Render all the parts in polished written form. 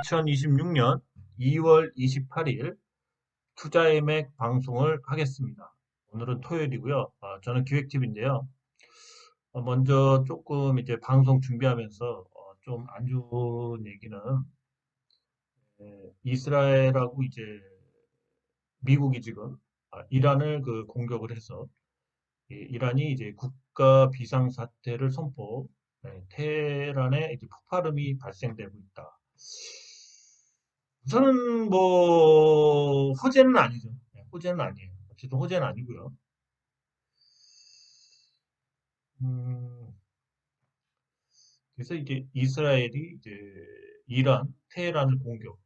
2026년 2월 28일 투자의 맥 방송을 하겠습니다. 오늘은 토요일이고요. 저는 기획팀인데요. 먼저 조금 이제 방송 준비하면서 좀 안 좋은 얘기는 이스라엘하고 이제 미국이 지금 이란을 그 공격을 해서 이란이 이제 국가 비상사태를 선포, 테헤란에 이제 폭발음이 발생되고 있다. 우선은 뭐 호재는 아니죠. 호재는 아니에요. 어쨌든 호재는 아니고요. 음, 그래서 이제 이스라엘이 이제 이란, 테헤란을 공격.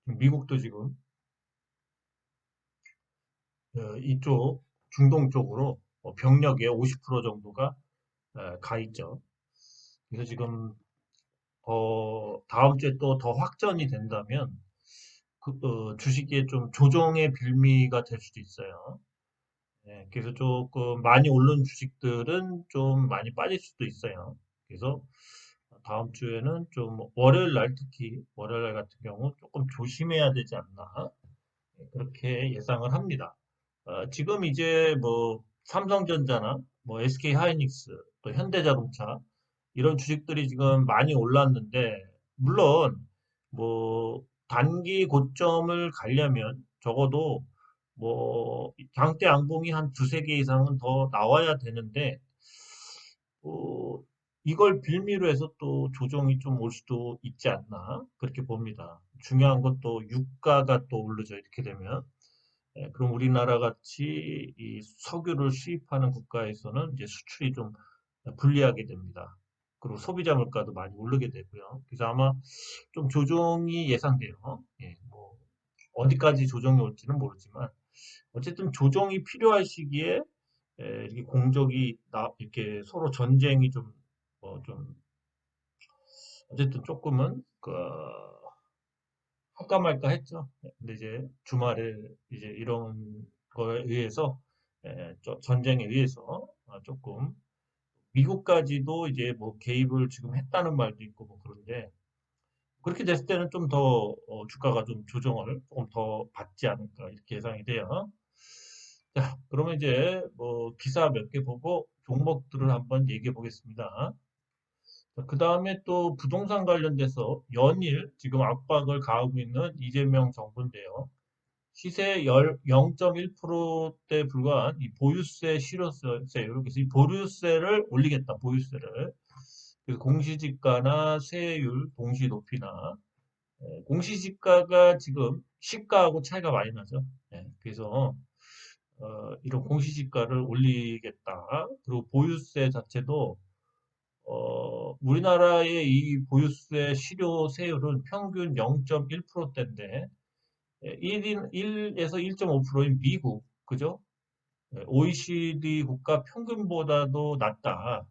미국도 지금 이쪽 중동 쪽으로 병력의 50% 정도가 가 있죠. 그래서 지금 다음 주에 또 더 확전이 된다면 주식에 좀 조정의 빌미가 될 수도 있어요. 그래서 조금 많이 오른 주식들은 좀 많이 빠질 수도 있어요. 그래서 다음 주에는 좀 월요일 날 특히 월요일 날 같은 경우 조금 조심해야 되지 않나 그렇게 예상을 합니다. 지금 이제 뭐 삼성전자나 뭐 SK 하이닉스 또 현대자동차 이런 주식들이 지금 많이 올랐는데 물론 뭐 단기 고점을 가려면 적어도 뭐 장대 양봉이 한 두세 개 이상은 더 나와야 되는데 어, 이걸 빌미로 해서 또 조정이 좀 올 수도 있지 않나 그렇게 봅니다. 중요한 것도 유가가 또 오르죠. 이렇게 되면 그럼 우리나라 같이 이 석유를 수입하는 국가에서는 이제 수출이 좀 불리하게 됩니다. 그리고 소비자 물가도 많이 오르게 되고요. 그래서 아마 좀 조정이 예상돼요. 뭐 어디까지 조정이 올지는 모르지만 어쨌든 조정이 필요할 시기에 이렇게 공적이 이렇게 서로 전쟁이 좀, 좀 어쨌든 조금은 할까 말까 했죠. 근데 이제 주말에 이제 이런 거에 의해서 전쟁에 의해서 조금 미국까지도 이제 뭐 개입을 지금 했다는 말도 있고 뭐 그런데 그렇게 됐을 때는 좀 더 주가가 좀 조정을 조금 더 받지 않을까 이렇게 예상이 돼요. 자, 그러면 이제 뭐 기사 몇 개 보고 종목들을 한번 얘기해 보겠습니다. 그 다음에 또 부동산 관련돼서 연일 지금 압박을 가하고 있는 이재명 정부인데요. 시세 0.1%대 불과한 이 보유세 실효세율, 그래서 이 보유세를 올리겠다, 보유세를. 그래서 공시지가나 세율 동시 높이나, 공시지가가 지금 시가하고 차이가 많이 나죠. 그래서, 이런 공시지가를 올리겠다. 그리고 보유세 자체도 우리나라의 이 보유세 실효세율은 평균 0.1%대인데 1에서 1.5%인 미국, 그죠? OECD 국가 평균보다도 낮다.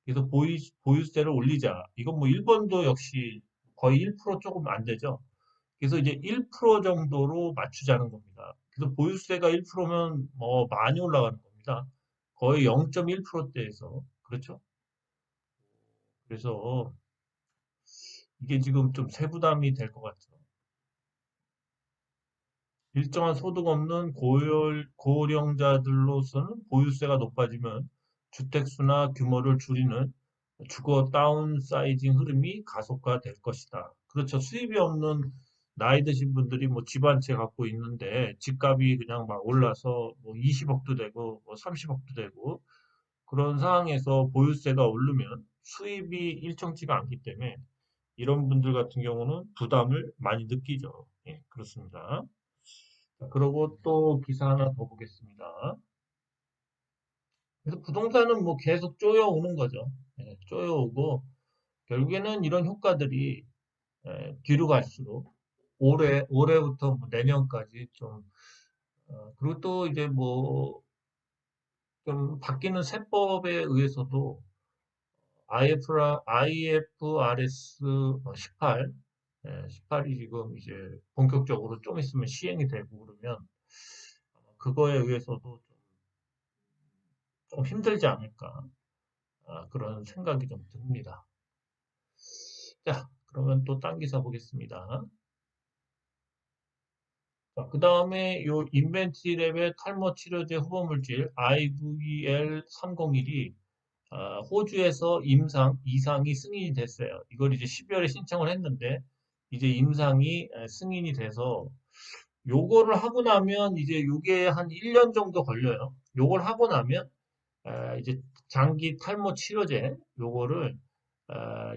그래서 보유세를 올리자. 이건 뭐 일본도 역시 거의 1% 조금 안 되죠. 그래서 이제 1% 정도로 맞추자는 겁니다. 그래서 보유세가 1%면 뭐 많이 올라가는 겁니다. 거의 0.1%대에서. 그렇죠? 그래서 이게 지금 좀 세부담이 될 것 같아요. 일정한 소득 없는 고령자들로서는 보유세가 높아지면 주택수나 규모를 줄이는 주거 다운사이징 흐름이 가속화될 것이다. 그렇죠. 수입이 없는 나이 드신 분들이 뭐 집 한 채 갖고 있는데 집값이 그냥 막 올라서 뭐 20억도 되고 뭐 30억도 되고 그런 상황에서 보유세가 오르면 수입이 일정치가 않기 때문에 이런 분들 같은 경우는 부담을 많이 느끼죠. 그렇습니다. 자, 그리고 또 기사 하나 더 보겠습니다. 그래서 부동산은 뭐 계속 쪼여오는 거죠. 쪼여오고 결국에는 이런 효과들이 뒤로 갈수록 올해부터 뭐 내년까지 좀 그리고 또 이제 뭐 좀 바뀌는 세법에 의해서도 IFRS 18, 18이 지금 이제 본격적으로 좀 있으면 시행이 되고 그러면 그거에 의해서도 좀 힘들지 않을까 그런 생각이 좀 듭니다. 자, 그러면 또 딴 기사 보겠습니다. 그 다음에 요 인벤티랩의 탈모 치료제 후보물질 IVL301이 호주에서 임상 2상이 승인이 됐어요. 이걸 이제 12월에 신청을 했는데 이제 임상이 승인이 돼서 요거를 하고 나면 이제 요게 한 1년 정도 걸려요. 요걸 하고 나면 이제 장기 탈모 치료제 요거를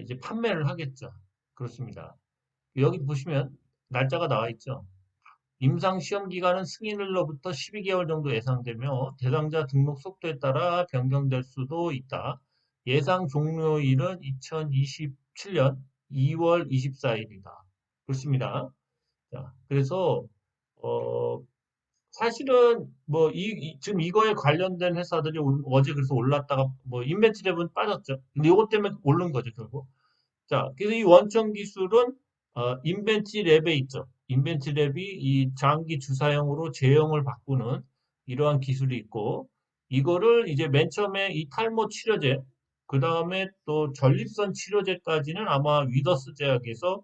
이제 판매를 하겠죠. 그렇습니다. 여기 보시면 날짜가 나와 있죠. 임상 시험 기간은 승인일로부터 12개월 정도 예상되며 대상자 등록 속도에 따라 변경될 수도 있다. 예상 종료일은 2027년 2월 24일이다. 그렇습니다. 자, 그래서 어, 사실은 뭐 지금 이거에 관련된 회사들이 어제 그래서 올랐다가 뭐 인벤트랩은 빠졌죠. 근데 이것 때문에 오른 거죠, 결국. 자, 그래서 이 원천 기술은 인벤티 랩에 있죠. 인벤티 랩이 이 장기 주사형으로 제형을 바꾸는 이러한 기술이 있고, 이거를 이제 맨 처음에 이 탈모 치료제, 그 다음에 또 전립선 치료제까지는 아마 위더스 제약에서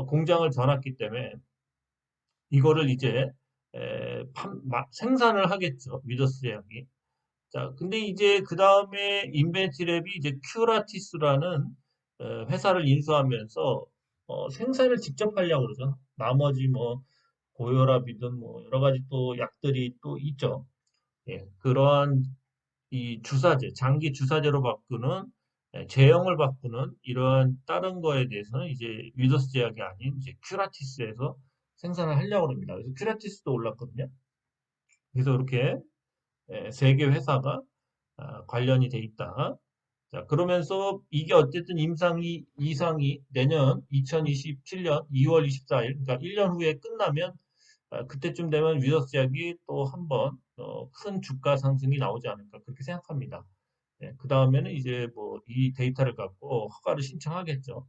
공장을 겨놨기 때문에 이거를 이제 생산을 하겠죠. 위더스 제약이. 자, 근데 이제 그 다음에 인벤티랩이 이제 큐라티스라는 회사를 인수하면서 생산을 직접 하려고 그러죠. 나머지 뭐 고혈압이든 뭐 여러 가지 또 약들이 또 있죠. 예, 그러한 이 주사제, 장기 주사제로 바꾸는 제형을 바꾸는 이러한 다른 거에 대해서는 이제 위더스 제약이 아닌 이제 큐라티스에서 생산을 하려고 합니다. 그래서 큐라티스도 올랐거든요. 그래서 이렇게 세 개 회사가 관련이 돼 있다. 자, 그러면서 이게 어쨌든 이상이 내년 2027년 2월 24일, 그러니까 1년 후에 끝나면 그때쯤 되면 위더스 제약이 또 한 번 큰 주가 상승이 나오지 않을까 그렇게 생각합니다. 그 다음에는 이제 뭐 이 데이터를 갖고 허가를 신청하겠죠.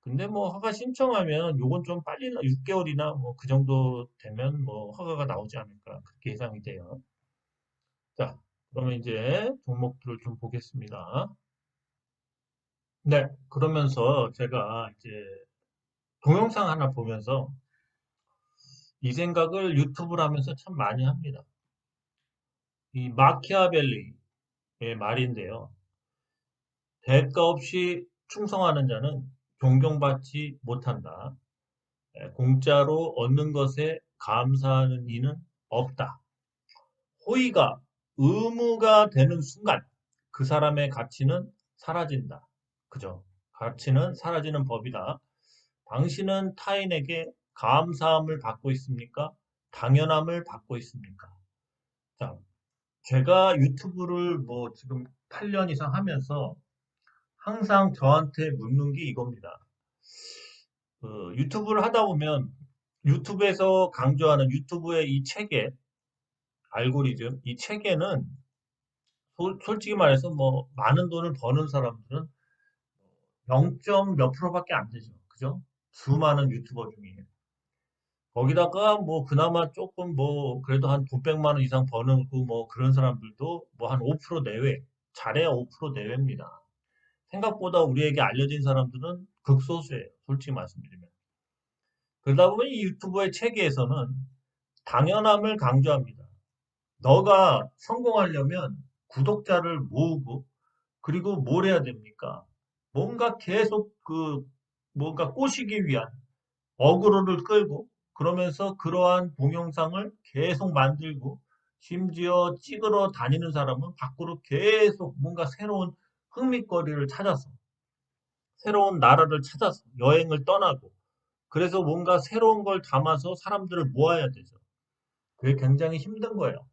근데 뭐 허가 신청하면 요건 좀 빨리 6개월이나 뭐 그 정도 되면 뭐 허가가 나오지 않을까 그렇게 예상이 돼요. 자, 그러면 이제 종목들을 좀 보겠습니다. 네, 그러면서 제가 이제 동영상 하나 보면서 이 생각을 유튜브를 하면서 참 많이 합니다. 이 마키아벨리의 말인데요. 대가 없이 충성하는 자는 존경받지 못한다. 공짜로 얻는 것에 감사하는 이는 없다. 호의가 의무가 되는 순간 그 사람의 가치는 사라진다. 그죠? 가치는 사라지는 법이다. 당신은 타인에게 감사함을 받고 있습니까? 당연함을 받고 있습니까? 자, 제가 유튜브를 뭐 지금 8년 이상 하면서 항상 저한테 묻는 게 이겁니다. 유튜브를 하다 보면 유튜브에서 강조하는 유튜브의 이 체계, 알고리즘, 이 체계는 솔직히 말해서 뭐 많은 돈을 버는 사람들은 0. 몇 프로밖에 안 되죠. 그죠? 수많은 유튜버 중에. 거기다가 뭐 그나마 조금 뭐 그래도 한 900만 원 이상 버는 뭐 그런 사람들도 뭐 한 5% 내외, 잘해야 5% 내외입니다. 생각보다 우리에게 알려진 사람들은 극소수예요. 솔직히 말씀드리면. 그러다 보면 이 유튜브의 체계에서는 당연함을 강조합니다. 너가 성공하려면 구독자를 모으고 그리고 뭘 해야 됩니까? 뭔가 계속 뭔가 꼬시기 위한 어그로를 끌고 그러면서 그러한 동영상을 계속 만들고 심지어 찍으러 다니는 사람은 밖으로 계속 뭔가 새로운 흥미거리를 찾아서 새로운 나라를 찾아서 여행을 떠나고 그래서 뭔가 새로운 걸 담아서 사람들을 모아야 되죠. 그게 굉장히 힘든 거예요.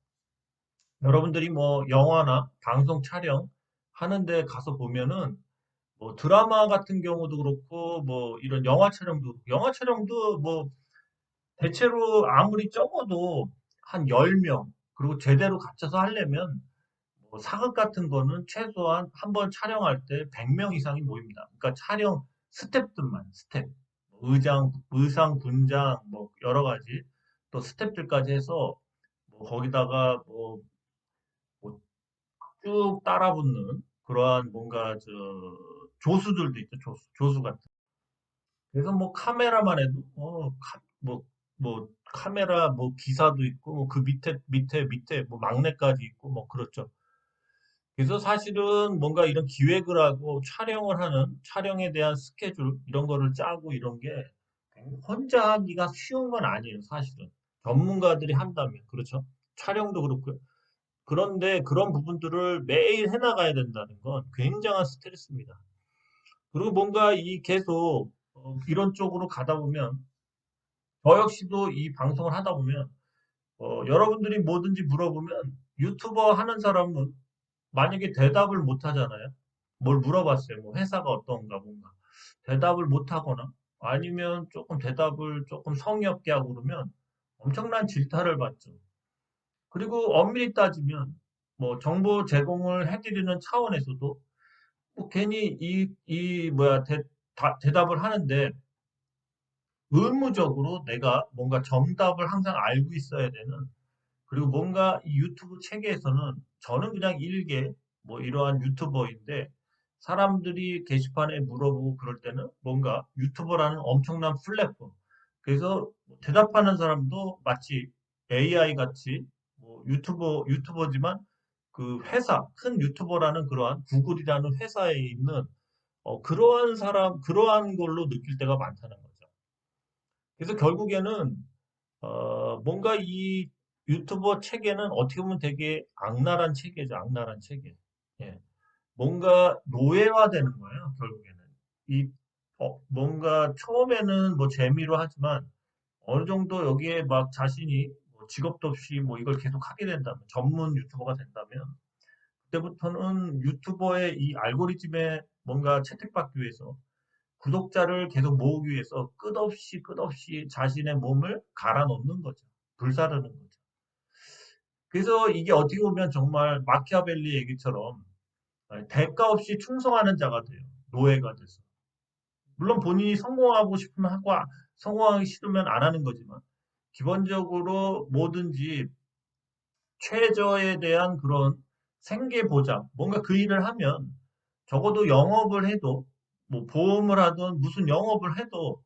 여러분들이 뭐 영화나 방송 촬영 하는데 가서 보면은 뭐 드라마 같은 경우도 그렇고 뭐 이런 영화 촬영도 뭐 대체로 아무리 적어도 한 10명 그리고 제대로 갖춰서 하려면 뭐 사극 같은 거는 최소한 한 번 촬영할 때 100명 이상이 모입니다. 그러니까 촬영 스텝들만 스텝 의상 분장 뭐 여러 가지 또 스텝들까지 해서 뭐 거기다가 쭉 따라붙는 그러한 뭔가 조수들도 있죠. 조수 같은. 그래서 뭐 카메라만 해도 뭐 카메라 뭐 기사도 있고 뭐 그 밑에 뭐 막내까지 있고 뭐 그렇죠. 그래서 사실은 뭔가 이런 기획을 하고 촬영을 하는 촬영에 대한 스케줄 이런 거를 짜고 이런 게 혼자 하기가 쉬운 건 아니에요, 사실은. 전문가들이 한다면 그렇죠. 촬영도 그렇고요. 그런데 그런 부분들을 매일 해나가야 된다는 건 굉장한 스트레스입니다. 그리고 뭔가 이 계속 이런 쪽으로 가다 보면 저 역시도 이 방송을 하다 보면 여러분들이 뭐든지 물어보면 유튜버 하는 사람은 만약에 대답을 못 하잖아요. 뭘 물어봤어요. 뭐 회사가 어떤가 뭔가. 대답을 못 하거나 아니면 조금 대답을 조금 성의 없게 하고 그러면 엄청난 질타를 받죠. 그리고 엄밀히 따지면 뭐 정보 제공을 해드리는 차원에서도 뭐 괜히 대답을 하는데 의무적으로 내가 뭔가 정답을 항상 알고 있어야 되는 그리고 뭔가 이 유튜브 체계에서는 저는 그냥 일개 뭐 이러한 유튜버인데 사람들이 게시판에 물어보고 그럴 때는 뭔가 유튜버라는 엄청난 플랫폼. 그래서 대답하는 사람도 마치 AI 같이 뭐 유튜버지만 그 회사, 큰 유튜버라는 그러한 구글이라는 회사에 있는 그러한 걸로 느낄 때가 많다는 거죠. 그래서 결국에는 뭔가 이 유튜버 체계는 어떻게 보면 되게 악랄한 체계죠. 악랄한 체계. 예. 뭔가 노예화되는 거예요. 결국에는. 이, 뭔가 처음에는 뭐 재미로 하지만 어느 정도 여기에 막 자신이 뭐 직업도 없이 뭐 이걸 계속 하게 된다면, 전문 유튜버가 된다면, 그때부터는 유튜버의 이 알고리즘에 뭔가 채택받기 위해서 구독자를 계속 모으기 위해서 끝없이 자신의 몸을 갈아 넣는 거죠. 불사르는 거죠. 그래서 이게 어떻게 보면 정말 마키아벨리 얘기처럼 대가 없이 충성하는 자가 돼요. 노예가 돼서. 물론 본인이 성공하고 싶으면 하고 성공하기 싫으면 안 하는 거지만 기본적으로 뭐든지 최저에 대한 그런 생계 보장, 뭔가 그 일을 하면 적어도 영업을 해도 뭐 보험을 하든 무슨 영업을 해도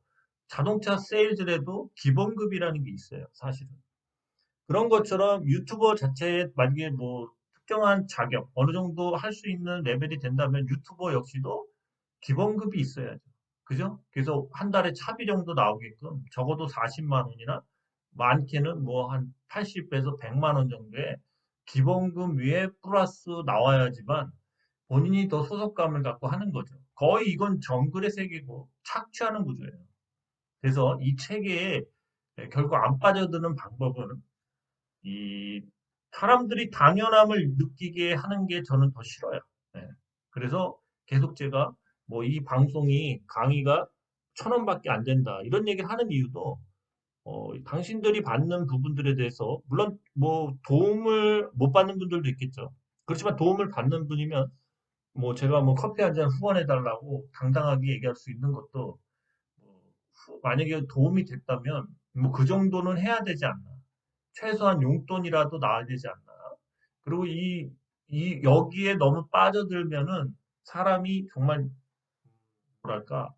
자동차 세일즈를 해도 기본급이라는 게 있어요, 사실은. 그런 것처럼 유튜버 자체에 만약에 뭐 특정한 자격, 어느 정도 할 수 있는 레벨이 된다면 유튜버 역시도 기본급이 있어야죠. 그죠? 그래서 한 달에 차비 정도 나오게끔 적어도 40만 원이나 많게는 뭐 한 80에서 100만 원 정도의 기본급 위에 플러스 나와야지만 본인이 더 소속감을 갖고 하는 거죠. 거의 이건 정글의 세계고 착취하는 구조예요. 그래서 이 체계에 결국 안 빠져드는 방법은 이 사람들이 당연함을 느끼게 하는 게 저는 더 싫어요. 네. 그래서 계속 제가 뭐 이 방송이 강의가 1,000원밖에 안 된다 이런 얘기를 하는 이유도 당신들이 받는 부분들에 대해서 물론 뭐 도움을 못 받는 분들도 있겠죠. 그렇지만 도움을 받는 분이면 뭐 제가 뭐 커피 한 잔 후원해 달라고 당당하게 얘기할 수 있는 것도 뭐 만약에 도움이 됐다면 뭐 그 정도는 해야 되지 않나. 최소한 용돈이라도 나와야 되지 않나. 그리고 여기에 너무 빠져들면은 사람이 정말 뭐랄까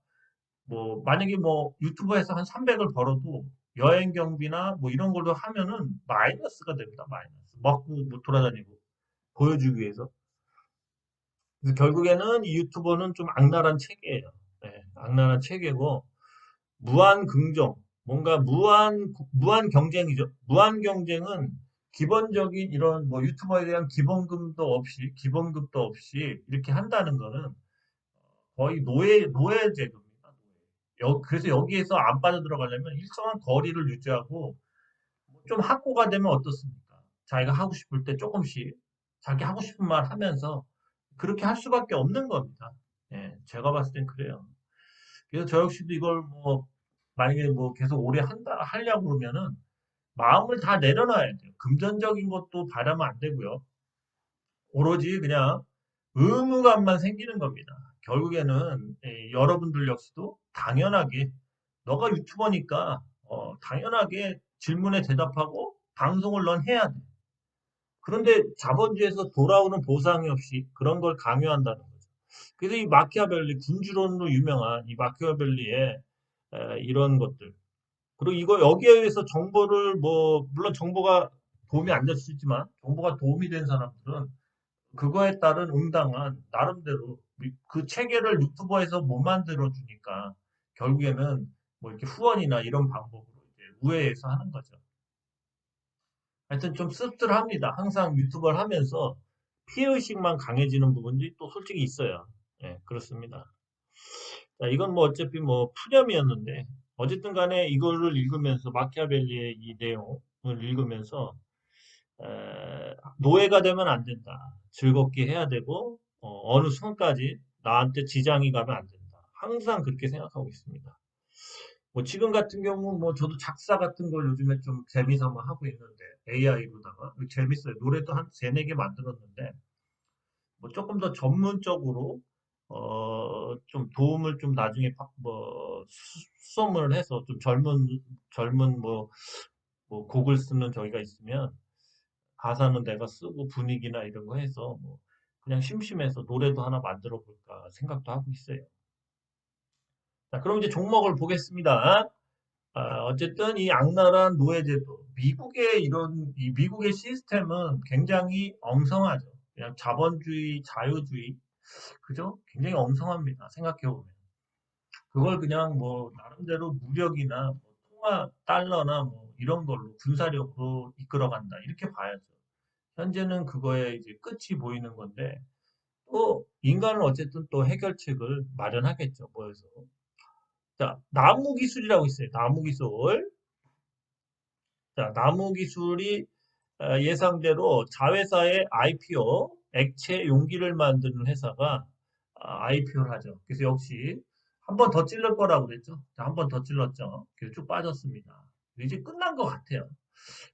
뭐 만약에 뭐 유튜브에서 한 300을 벌어도 여행 경비나 뭐 이런 걸로 하면은 마이너스가 됩니다. 마이너스. 먹고 뭐 돌아다니고 보여주기 위해서. 그래서 결국에는 이 유튜버는 좀 악랄한 체계예요. 네, 악랄한 체계고 무한 긍정, 뭔가 무한 경쟁이죠. 무한 경쟁은 기본적인 이런 뭐 유튜버에 대한 기본급도 없이 이렇게 한다는 거는 거의 노예 제도입니다. 그래서 여기에서 안 빠져들어가려면 일정한 거리를 유지하고 좀 확고가 되면 어떻습니까? 자기가 하고 싶을 때 조금씩 자기 하고 싶은 말 하면서 그렇게 할 수밖에 없는 겁니다. 예, 제가 봤을 땐 그래요. 그래서 저 역시도 이걸 뭐 만약에 뭐 계속 오래 하려고 그러면은 마음을 다 내려놔야 돼요. 금전적인 것도 바라면 안 되고요. 오로지 그냥 의무감만 생기는 겁니다. 결국에는 여러분들 역시도 당연하게 너가 유튜버니까 당연하게 질문에 대답하고 방송을 넌 해야 돼. 그런데 자본주의에서 돌아오는 보상이 없이 그런 걸 강요한다는 거죠. 그래서 이 마키아벨리 군주론으로 유명한 이 마키아벨리의 이런 것들. 그리고 이거 여기에 의해서 정보를 뭐 물론 정보가 도움이 안 될 수 있지만 정보가 도움이 된 사람들은 그거에 따른 응당한 나름대로 그 체계를 유튜버에서 못 만들어 주니까 결국에는 뭐 이렇게 후원이나 이런 방법으로 이제 우회해서 하는 거죠. 하여튼 좀 씁쓸합니다. 항상 유튜버를 하면서 피해의식만 강해지는 부분이 또 솔직히 있어요. 예, 그렇습니다. 자, 이건 뭐 어차피 뭐 푸념이었는데 어쨌든 간에 이거를 읽으면서 마키아벨리의 이 내용을 읽으면서 노예가 되면 안 된다. 즐겁게 해야 되고 어느 순간까지 나한테 지장이 가면 안 된다. 항상 그렇게 생각하고 있습니다. 뭐 지금 같은 경우 뭐 저도 작사 같은 걸 요즘에 좀 재미삼아 하고 있는데 AI로다가 재밌어요. 노래도 한 세네 개 만들었는데 뭐 조금 더 전문적으로 좀 도움을 좀 나중에 뭐 수소문을 해서 좀 젊은 뭐 곡을 쓰는 저희가 있으면 가사는 내가 쓰고 분위기나 이런 거 해서 뭐 그냥 심심해서 노래도 하나 만들어 볼까 생각도 하고 있어요. 자, 그럼 이제 종목을 보겠습니다. 어쨌든 이 악랄한 노예제도, 이 미국의 시스템은 굉장히 엉성하죠. 그냥 자본주의, 자유주의, 그죠? 굉장히 엉성합니다. 생각해보면. 그걸 그냥 뭐, 나름대로 무력이나 뭐 통화, 달러나 뭐, 이런 걸로 군사력으로 이끌어간다. 이렇게 봐야죠. 현재는 그거에 이제 끝이 보이는 건데, 또, 인간은 어쨌든 또 해결책을 마련하겠죠. 뭐해서. 자, 나무 기술이라고 있어요. 나무 기술. 자, 나무 기술이 예상대로 자회사의 IPO, 액체 용기를 만드는 회사가 IPO를 하죠. 그래서 역시 한 번 더 찔릴 거라고 그랬죠. 자, 한 번 더 찔렀죠. 그래서 쭉 빠졌습니다. 이제 끝난 것 같아요.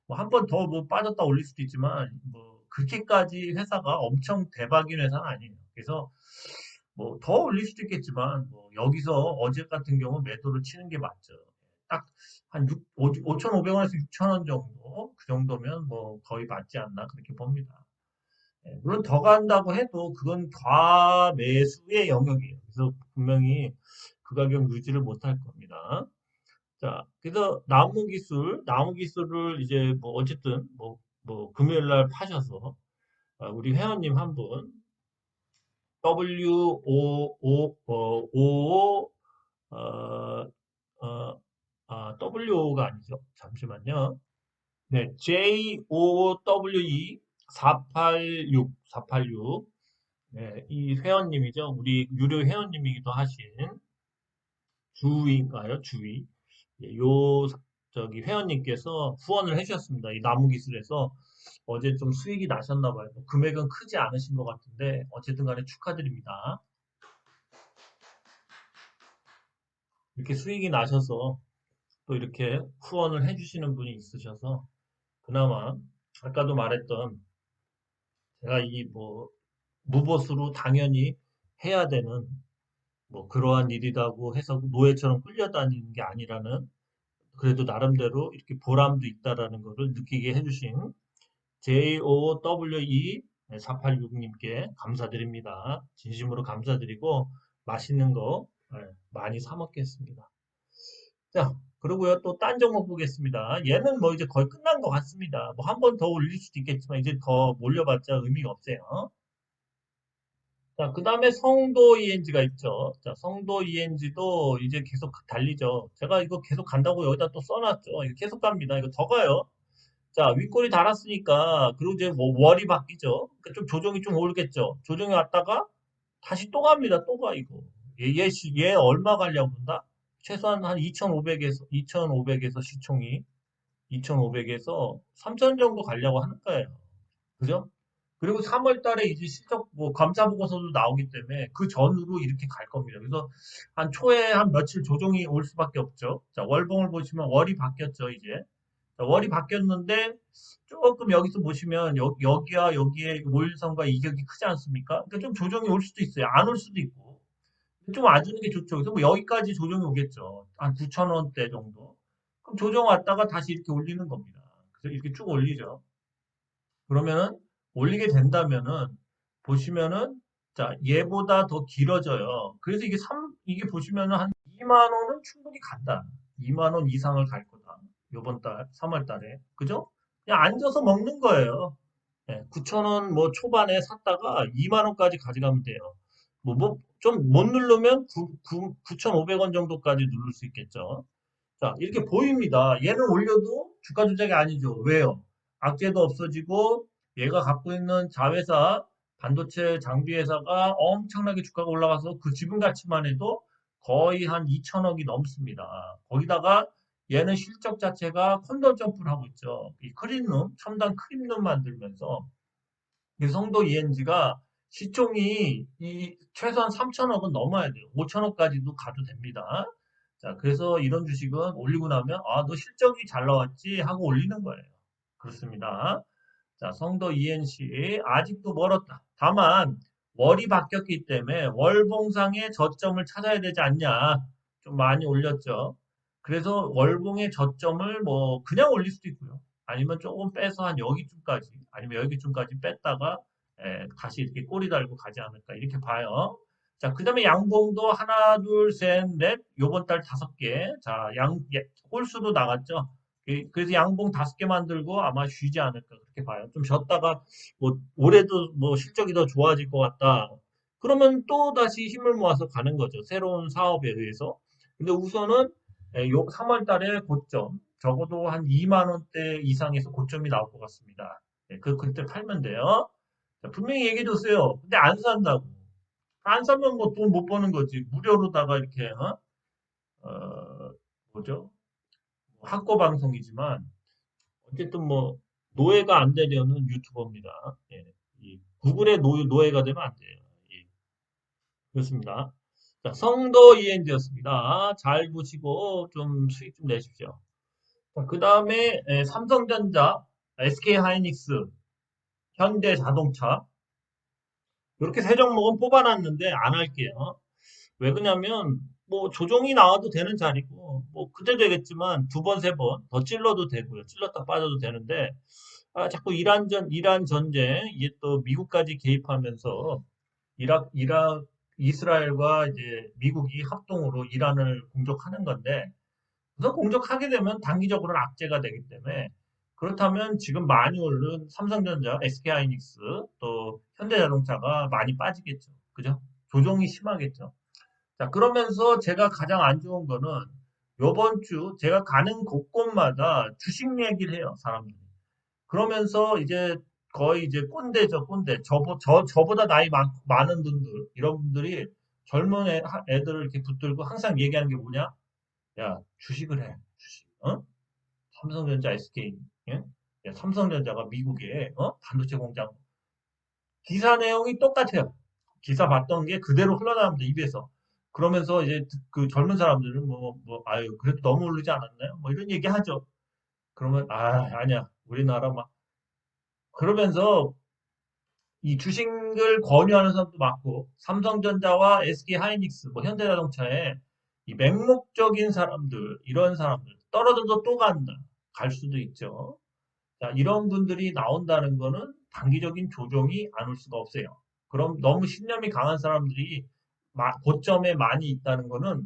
뭐 한 번 더 뭐 빠졌다 올릴 수도 있지만 뭐 그렇게까지 회사가 엄청 대박인 회사는 아니에요. 그래서 뭐 더 올릴 수도 있겠지만 뭐 여기서 어제 같은 경우 매도를 치는 게 맞죠. 딱 한 5,500원에서 6,000원 정도 그 정도면 뭐 거의 맞지 않나 그렇게 봅니다. 예, 물론 더 간다고 해도 그건 과매수의 영역이에요. 그래서 분명히 그 가격 유지를 못할 겁니다. 자, 그래서 나무 기술을 이제 뭐 어쨌든 뭐 금요일 날 파셔서 우리 회원님 한 분 WOO 어, 어, WO가 아니죠. 잠시만요. 네, JOWE 486 네, 이 회원님이죠. 우리 유료 회원님이기도 하신 주위인가요? 주위. 예, 저기 회원님께서 후원을 해주셨습니다. 이 나무 기술에서 어제 좀 수익이 나셨나 봐요. 뭐 금액은 크지 않으신 것 같은데 어쨌든 간에 축하드립니다. 이렇게 수익이 나셔서 또 이렇게 후원을 해주시는 분이 있으셔서 그나마 아까도 말했던 제가 이 뭐 무보수로 당연히 해야 되는 뭐 그러한 일이라고 해서 노예처럼 끌려다니는 게 아니라는 그래도 나름대로 이렇게 보람도 있다라는 것을 느끼게 해주신 JOWE 486님께 감사드립니다. 진심으로 감사드리고 맛있는 거 많이 사 먹겠습니다. 자, 그리고요 또 딴 종목 보겠습니다. 얘는 뭐 이제 거의 끝난 것 같습니다. 뭐 한 번 더 올릴 수도 있겠지만 이제 더 몰려봤자 의미가 없어요. 자, 그 다음에 성도 ENG가 있죠. 자, 성도 ENG도 이제 계속 달리죠. 제가 이거 계속 간다고 여기다 또 써놨죠. 이거 계속 갑니다. 이거 더 가요. 자, 윗골이 달았으니까, 그리고 이제 뭐 월이 바뀌죠. 그러니까 좀 조정이 좀 오르겠죠. 조정이 왔다가 다시 또 갑니다. 또 가, 이거. 얘 얼마 가려고 본다? 최소한 한 2,500에서 시총이 2,500에서 3,000 정도 가려고 하는 거예요. 그죠? 그리고 3월 달에 이제 실적 뭐 감사 보고서도 나오기 때문에 그 전으로 이렇게 갈 겁니다. 그래서 한 초에 한 며칠 조정이 올 수밖에 없죠. 자, 월봉을 보시면 월이 바뀌었죠, 이제. 자, 월이 바뀌었는데 조금 여기서 보시면 여기와 여기에 오일선과 이격이 크지 않습니까? 그러니까 좀 조정이 올 수도 있어요. 안 올 수도 있고. 좀 와주는 게 좋죠. 그래서 뭐 여기까지 조정이 오겠죠. 한 9,000원대 정도. 그럼 조정 왔다가 다시 이렇게 올리는 겁니다. 그래서 이렇게 쭉 올리죠. 그러면은 올리게 된다면은 보시면은 자 얘보다 더 길어져요. 그래서 이게 보시면은 한 12만 원은 충분히 간다. 2만 원 이상을 갈 거다. 요번 달, 3월 달에. 그죠? 그냥 앉아서 먹는 거예요. 9천 원 뭐 초반에 샀다가 2만 원까지 가져가면 돼요. 좀 못 누르면 9,500원 정도까지 누를 수 있겠죠. 자, 이렇게 보입니다. 얘는 올려도 주가 조작이 아니죠. 왜요? 악재도 없어지고 얘가 갖고 있는 자회사, 반도체 장비 회사가 엄청나게 주가가 올라가서 그 지분 가치만 해도 거의 한 2천억이 넘습니다. 거기다가 얘는 실적 자체가 콘돔 점프를 하고 있죠. 이 크림룸, 첨단 크림룸 만들면서 이 성도 ENG가 시총이 최소한 3천억은 넘어야 돼요. 5천억까지도 가도 됩니다. 자, 그래서 이런 주식은 올리고 나면, 아, 너 실적이 잘 나왔지? 하고 올리는 거예요. 그렇습니다. 자, 성도 ENC 아직도 멀었다. 다만 월이 바뀌었기 때문에 월봉상의 저점을 찾아야 되지 않냐. 좀 많이 올렸죠. 그래서 월봉의 저점을 뭐 그냥 올릴 수도 있고요. 아니면 조금 빼서 한 여기쯤까지, 아니면 여기쯤까지 뺐다가 다시 이렇게 꼬리 달고 가지 않을까 이렇게 봐요. 자, 그 다음에 양봉도 하나, 둘, 셋, 넷, 요번 달 5개. 자, 홀수도 나갔죠. 그래서 양봉 5개 만들고 아마 쉬지 않을까 그렇게 봐요. 좀 쉬었다가 뭐 올해도 뭐 실적이 더 좋아질 것 같다. 그러면 또 다시 힘을 모아서 가는 거죠. 새로운 사업에 의해서. 근데 우선은 요 3월 달에 고점 적어도 한 2만 원대 이상에서 고점이 나올 것 같습니다. 그때 팔면 돼요. 자, 분명히 얘기해 줬어요. 근데 안 산다고. 안 사면 뭐 돈 못 버는 거지. 무료로다가 이렇게 뭐죠? 학고 방송이지만 어쨌든 뭐 노예가 안 되려는 유튜버입니다. 이 구글의 노예가 되면 안 돼요. 예, 그렇습니다. 자, 성도 END였습니다. 잘 보시고 좀 수익 좀 내십시오. 그 다음에 삼성전자, SK하이닉스, 현대자동차 이렇게 세 종목은 뽑아놨는데 안 할게요. 왜 그러냐면 뭐 조정이 나와도 되는 자리고 뭐 그때 되겠지만 두 번, 세 번 더 찔러도 되고요. 찔렀다 빠져도 되는데 자꾸 이란 전쟁 이게 또 미국까지 개입하면서 이스라엘과 이제 미국이 합동으로 이란을 공격하는 건데 우선 공격하게 되면 단기적으로는 악재가 되기 때문에 그렇다면 지금 많이 오른 삼성전자, SK하이닉스 또 현대자동차가 많이 빠지겠죠. 그죠? 조정이 심하겠죠. 자, 그러면서 제가 가장 안 좋은 거는 요번 주 제가 가는 곳곳마다 주식 얘기를 해요, 사람들이. 그러면서 이제 거의 이제 꼰대죠, 꼰대. 저보다 나이 많은 분들, 이런 분들이 젊은 애들을 이렇게 붙들고 항상 얘기하는 게 뭐냐? 야, 주식을 해. 주식. 어? 삼성전자, SK. 예? 야, 삼성전자가 미국에 반도체 공장 기사 내용이 똑같아요. 기사 봤던 게 그대로 흘러나옵니다, 입에서. 그러면서 이제 그 젊은 사람들은 아유, 그래도 너무 오르지 않았나요? 뭐 이런 얘기 하죠. 그러면, 아니야. 우리나라 막. 그러면서 이 주식을 권유하는 사람도 많고, 삼성전자와 SK하이닉스, 뭐 현대자동차에 이 맹목적인 사람들, 이런 사람들, 떨어져도 또 간다. 갈 수도 있죠. 자, 이런 분들이 나온다는 거는 단기적인 조정이 안 올 수가 없어요. 그럼 너무 신념이 강한 사람들이 고점에 많이 있다는 거는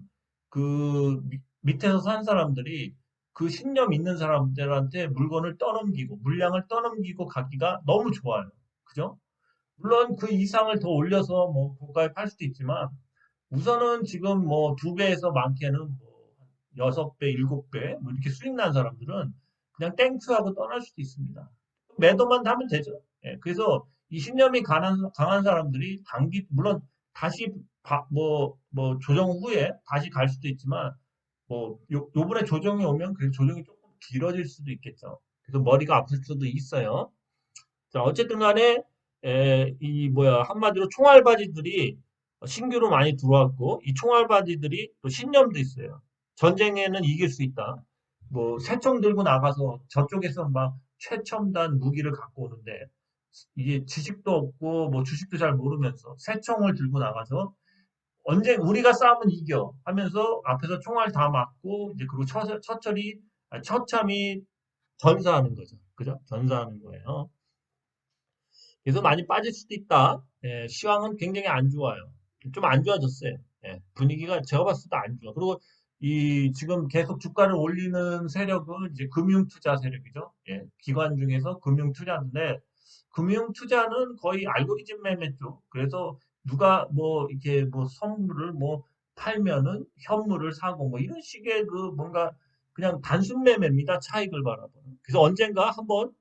그 밑에서 산 사람들이 그 신념 있는 사람들한테 물건을 떠넘기고 물량을 떠넘기고 가기가 너무 좋아요. 그죠? 물론 그 이상을 더 올려서 뭐 고가에 팔 수도 있지만 우선은 지금 뭐 두 배에서 많게는 뭐 여섯 배, 일곱 배, 뭐 이렇게 수익 난 사람들은 그냥 땡큐하고 떠날 수도 있습니다. 매도만 하면 되죠. 그래서 이 신념이 강한 사람들이 물론 다시 뭐 조정 후에 다시 갈 수도 있지만 요번에 조정이 오면 그 조정이 조금 길어질 수도 있겠죠. 그래서 머리가 아플 수도 있어요. 자, 어쨌든 간에, 한마디로 총알바지들이 신규로 많이 들어왔고, 이 총알바지들이 또 신념도 있어요. 전쟁에는 이길 수 있다. 뭐, 새총 들고 나가서 저쪽에서 막 최첨단 무기를 갖고 오는데, 이게 지식도 없고, 뭐, 주식도 잘 모르면서 새총을 들고 나가서 언제 우리가 싸우면 이겨 하면서 앞에서 총알 다 맞고, 이제 그리고 처참히 전사하는 거죠. 그죠? 전사하는 거예요. 그래서 많이 빠질 수도 있다. 시황은 굉장히 안 좋아요. 좀 안 좋아졌어요. 예, 분위기가 제가 봤을 때 안 좋아. 그리고 이 지금 계속 주가를 올리는 세력은 이제 금융투자 세력이죠. 예, 기관 중에서 금융투자인데 금융투자는 거의 알고리즘 매매 쪽. 그래서 누가 뭐 이렇게 뭐 선물을 뭐 팔면은 현물을 사고 뭐 이런 식의 그 뭔가 그냥 단순 매매입니다. 차익을 바라보는. 그래서 언젠가 한번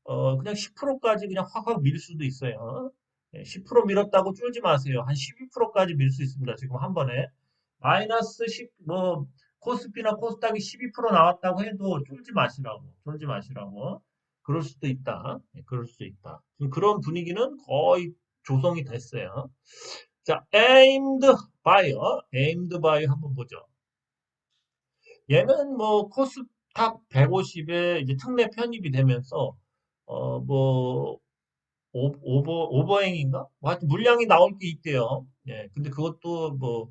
그냥 10%까지 그냥 확확 밀 수도 있어요. 10% 밀었다고 쫄지 마세요. 한 12%까지 밀 수 있습니다. 지금 한 번에. 마이너스 10, 뭐, 코스피나 코스닥이 12% 나왔다고 해도 쫄지 마시라고. 쫄지 마시라고. 그럴 수도 있다. 그럴 수도 있다. 지금 그런 분위기는 거의 조성이 됐어요. 자, 에임드 바이어 한번 보죠. 얘는 뭐 코스닥 150에 이제 특례 편입이 되면서 뭐 오버행인가? 뭐 하여튼 물량이 나올 게 있대요. 예, 근데 그것도 뭐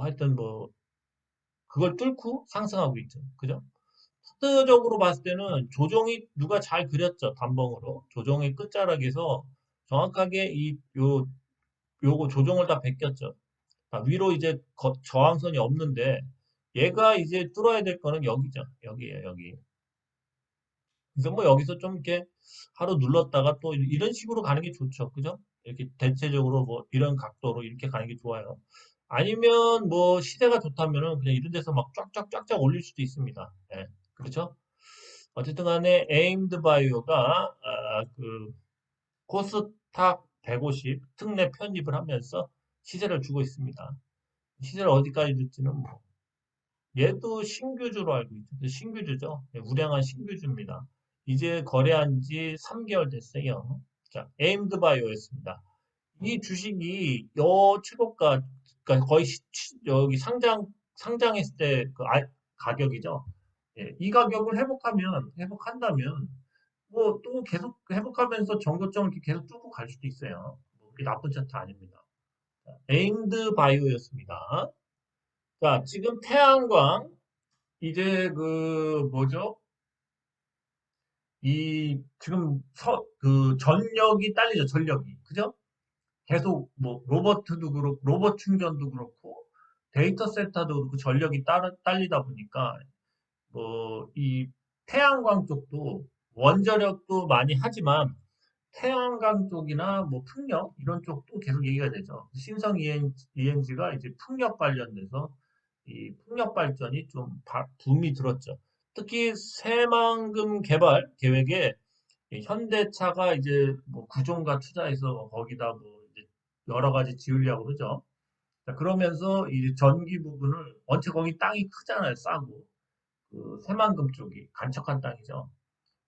하여튼 뭐 그걸 뚫고 상승하고 있죠. 그죠? 차트적으로 봤을 때는 조정이 누가 잘 그렸죠. 단봉으로. 조정의 끝자락에서 정확하게 요거 조정을 다 베꼈죠. 위로 이제 저항선이 없는데 얘가 이제 뚫어야 될 거는 여기죠. 여기에요, 여기. 그래서 뭐 여기서 좀 이렇게 하루 눌렀다가 또 이런 식으로 가는 게 좋죠. 그죠? 이렇게 대체적으로 뭐 이런 각도로 이렇게 가는 게 좋아요. 아니면 뭐 시세가 좋다면은 그냥 이런 데서 막 쫙쫙쫙쫙 올릴 수도 있습니다. 예. 그렇죠? 어쨌든 간에 에임드 바이오가 그 코스닥 150 특례 편입을 하면서 시세를 주고 있습니다. 시세를 어디까지 줄지는 뭐 얘도 신규주로 알고 있죠. 신규주죠. 네, 우량한 신규주입니다. 이제 거래한 지 3개월 됐어요. 자, 에임드 바이오였습니다. 이 주식이 최고가, 그러니까 거의 여기 상장했을 때 그 가격이죠. 예, 이 가격을 회복한다면, 뭐 또 계속 회복하면서 정고점을 이렇게 계속 뚫고 갈 수도 있어요. 뭐 그게 나쁜 차트 아닙니다. 에임드 바이오였습니다. 자, 지금 태양광, 이제 그 뭐죠? 이 지금 그 전력이 딸리죠. 전력이. 그죠? 계속 뭐 로버트도 그렇고 로봇 충전도 그렇고 데이터 센터도 그렇고 전력이 딸리다 보니까 뭐 이 태양광 쪽도 원자력도 많이 하지만 태양광 쪽이나 뭐 풍력 이런 쪽도 계속 얘기가 되죠. 신성 ENG가 이제 풍력 관련돼서 이 풍력 발전이 좀 붐이 들었죠. 특히 새만금 개발 계획에 현대차가 이제 뭐 구종가 투자해서 거기다 뭐 이제 여러 가지 지으려고 그러죠. 자, 그러면서 이 전기 부분을 원체 거기 땅이 크잖아요, 싸고. 그 새만금 쪽이 간척한 땅이죠.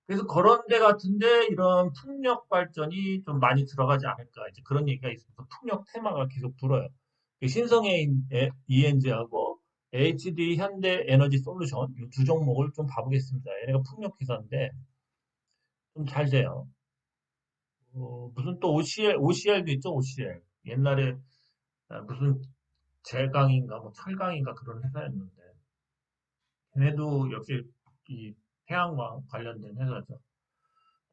그래서 그런 데 같은데 이런 풍력 발전이 좀 많이 들어가지 않을까. 이제 그런 얘기가 있어서 풍력 테마가 계속 불어요. 신성의 ENG하고 HD 현대 에너지 솔루션 이 두 종목을 좀 봐보겠습니다. 얘네가 풍력 회사인데 좀 잘 돼요. 무슨 또 OCL도 있죠, OCL. 옛날에 무슨 제강인가 뭐 철강인가 그런 회사였는데 걔네도 역시 이 태양광 관련된 회사죠.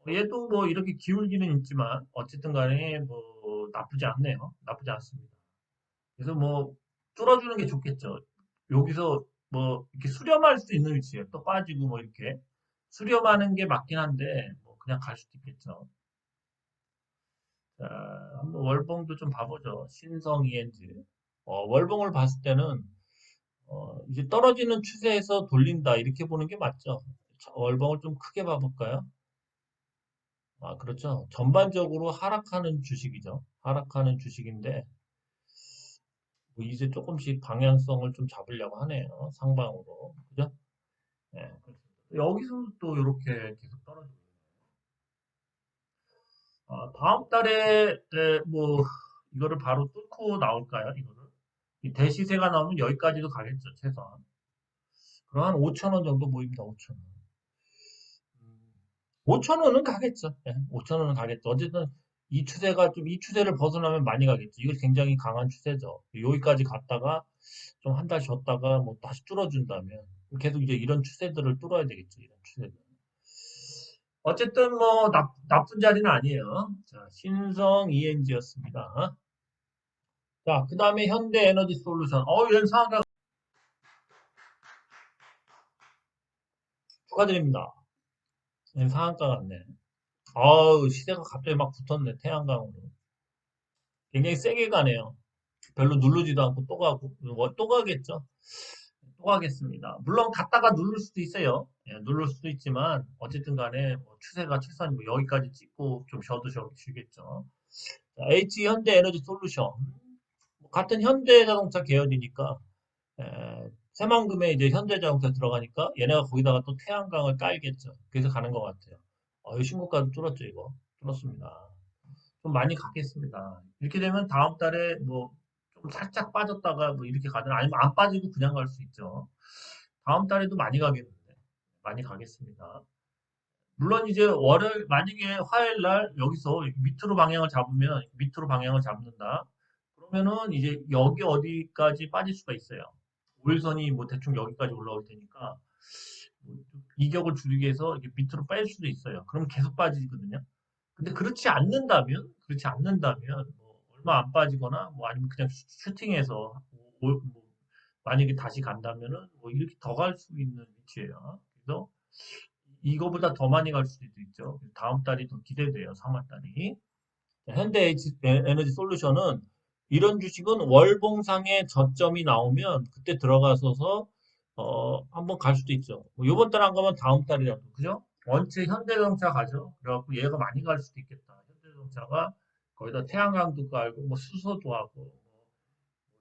얘도 뭐 이렇게 기울기는 있지만 어쨌든 간에 뭐 나쁘지 않네요. 나쁘지 않습니다. 그래서 뭐 뚫어주는 게 좋겠죠. 여기서 뭐 이렇게 수렴할 수 있는 위치에 또 빠지고 뭐 이렇게 수렴하는 게 맞긴 한데 뭐 그냥 갈 수도 있겠죠. 자, 한번 월봉도 좀 봐보죠. 신성 ENG. 월봉을 봤을 때는 이제 떨어지는 추세에서 돌린다 이렇게 보는 게 맞죠. 월봉을 좀 크게 봐볼까요? 그렇죠. 전반적으로 하락하는 주식이죠. 하락하는 주식인데 뭐 이제 조금씩 방향성을 좀 잡으려고 하네요. 상방으로. 그죠? 네, 그렇습니다. 여기서 또 이렇게 계속 떨어지고 있네요. 다음 달에 뭐 이거를 바로 뚫고 나올까요? 이거를 이 대시세가 나오면 여기까지도 가겠죠, 최소한. 그럼 한 5천 원 정도 모입니다. 5천 원. 5천 원은 가겠죠. 예, 5천 원은 가겠죠. 어쨌든 이 추세를 벗어나면 많이 가겠죠. 이거 굉장히 강한 추세죠. 여기까지 갔다가 좀 한 달 쉬었다가 뭐 다시 뚫어준다면 계속 이제 이런 추세들을 뚫어야 되겠죠. 이런 추세들. 어쨌든 뭐 나쁜 자리는 아니에요. 자, 신성 ENG였습니다. 자, 그 다음에 현대에너지솔루션. 얘는 상한가 축하드립니다. 얘는 상한가 같네. 시세가 갑자기 막 붙었네, 태양광으로. 굉장히 세게 가네요. 별로 누르지도 않고 또 가고, 또 가겠죠? 또 가겠습니다. 물론 갔다가 누를 수도 있어요. 예, 누를 수도 있지만, 어쨌든 간에 뭐 추세가 최선이고, 여기까지 찍고 좀 쉬겠죠. 자, H 현대에너지 솔루션. 같은 현대자동차 계열이니까, 새만금에 이제 현대자동차 들어가니까 얘네가 거기다가 또 태양광을 깔겠죠. 그래서 가는 것 같아요. 이 신고가도 뚫었죠, 이거. 뚫었습니다. 좀 많이 가겠습니다. 이렇게 되면 다음 달에 뭐 좀 살짝 빠졌다가 뭐 이렇게 가든 아니면 안 빠지고 그냥 갈 수 있죠. 다음 달에도 많이 가겠는데. 많이 가겠습니다. 물론 이제 월요일, 만약에 화요일 날 여기서 밑으로 방향을 잡으면, 밑으로 방향을 잡는다. 그러면은 이제 여기 어디까지 빠질 수가 있어요. 5일선이 뭐 대충 여기까지 올라올 테니까 뭐 이격을 줄이기 위해서 이렇게 밑으로 빠질 수도 있어요. 그럼 계속 빠지거든요. 근데 그렇지 않는다면 뭐 얼마 안 빠지거나 뭐 아니면 그냥 슈팅해서 뭐 만약에 다시 간다면은 뭐 이렇게 더 갈 수 있는 위치예요. 그래서 이거보다 더 많이 갈 수도 있죠. 다음 달이 더 기대돼요. 3월 달이. 현대 에너지 솔루션은 이런 주식은 월봉상에 저점이 나오면 그때 들어가서서 한번 갈 수도 있죠. 뭐 이번 달 안 가면 다음 달이라도 그죠? 원체 현대자동차 가죠. 그래갖고 얘가 많이 갈 수도 있겠다. 현대자동차가 거기다 태양광도 깔고 뭐 수소도 하고 뭐,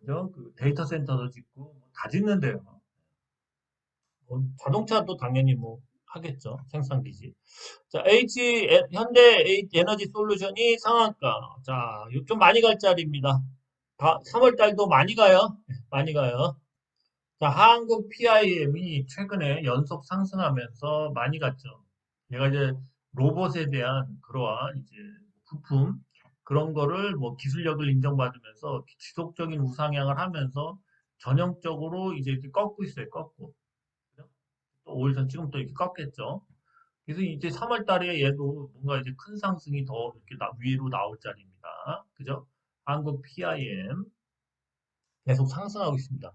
그죠? 그 데이터 센터도 짓고 뭐다 짓는데요. 자동차도 당연히 뭐 하겠죠. 생산기지. 자, 현대 에너지 솔루션이 상한가. 자, 좀 많이 갈 자리입니다. 3월 달도 많이 가요. 많이 가요. 자, 한국 PIM이 최근에 연속 상승하면서 많이 갔죠. 얘가 이제 로봇에 대한 그러한 이제 부품 그런 거를 뭐 기술력을 인정받으면서 지속적인 우상향을 하면서 전형적으로 이제 이렇게 꺾고 있어요. 꺾고. 그죠? 또 5일선 지금 또 이렇게 꺾겠죠. 그래서 이제 3월 달에 얘도 뭔가 이제 큰 상승이 더 이렇게 위로 나올 자리입니다. 그죠? 한국 PIM 계속 상승하고 있습니다.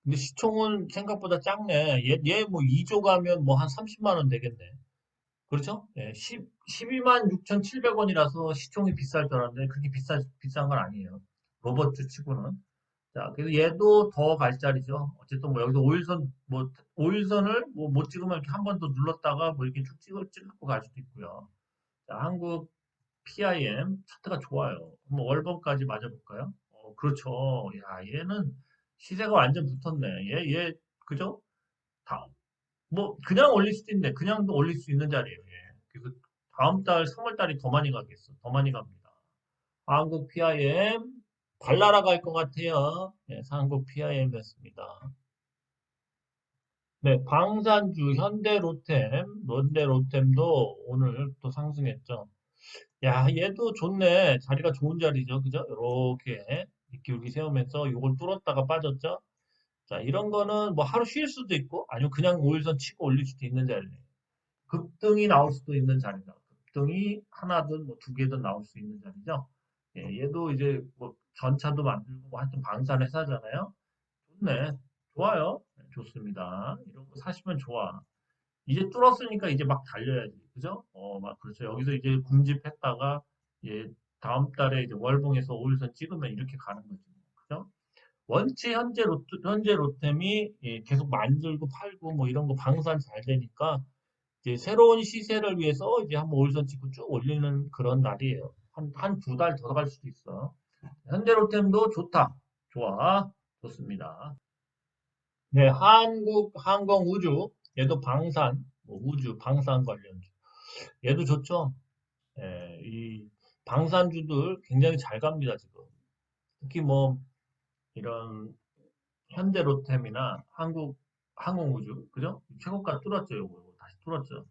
근데 시총은 생각보다 작네. 얘 뭐 2조 가면 뭐 한 30만 원 되겠네. 그렇죠? 예, 12만 6,700원이라서 시총이 비쌀 줄 알았는데 그렇게 비싼 건 아니에요. 로버트 치고는. 자, 그래서 얘도 더 갈 자리죠. 어쨌든 뭐 여기서 5일선, 뭐, 5일선을 뭐 못 찍으면 이렇게 한 번 더 눌렀다가 뭐 이렇게 쭉 찍고 갈 수도 있고요. 자, 한국 PIM 차트가 좋아요. 한번 월봉까지 맞아볼까요? 그렇죠. 야, 얘는 시세가 완전 붙었네. 그죠? 다, 뭐, 그냥 올릴 수도 있는데, 그냥도 올릴 수 있는 자리예요. 예. 그래서 다음 달, 3월 달이 더 많이 가겠어. 더 많이 갑니다. 한국 PIM, 발랄하 갈 것 같아요. 네, 한국 PIM이었습니다. 네, 방산주, 현대로템도 오늘 또 상승했죠. 야, 얘도 좋네. 자리가 좋은 자리죠. 그죠? 이렇게 기울기 세우면서 요걸 뚫었다가 빠졌죠. 자, 이런 거는 뭐 하루 쉴 수도 있고, 아니면 그냥 5일선 치고 올릴 수도 있는 자리네. 급등이 나올 수도 있는 자리다. 급등이 하나든 뭐 두 개든 나올 수 있는 자리죠. 예, 얘도 이제 뭐 전차도 만들고 뭐 하여튼 방산 회사잖아요. 좋네. 좋아요. 네, 좋습니다. 이런 거 사시면 좋아. 이제 뚫었으니까 이제 막 달려야지. 그죠? 막 그렇죠. 여기서 이제 궁집했다가 예, 다음 달에 이제 월봉에서 5일선 찍으면 이렇게 가는 거죠. 그죠? 원체 현재 로템이 예, 계속 만들고 팔고 뭐 이런 거 방산 잘 되니까 이제 새로운 시세를 위해서 이제 한번 5일선 찍고 쭉 올리는 그런 날이에요. 한 두 달 더 갈 수도 있어. 현재 로템도 좋다. 좋아. 좋습니다. 네, 한국 항공우주, 얘도 방산, 뭐 우주, 방산 관련주. 얘도 좋죠. 예, 이 방산주들 굉장히 잘 갑니다, 지금. 특히 뭐 이런 현대로템이나 한국 항공우주, 그죠? 최고가 뚫었죠, 요거. 다시 뚫었죠.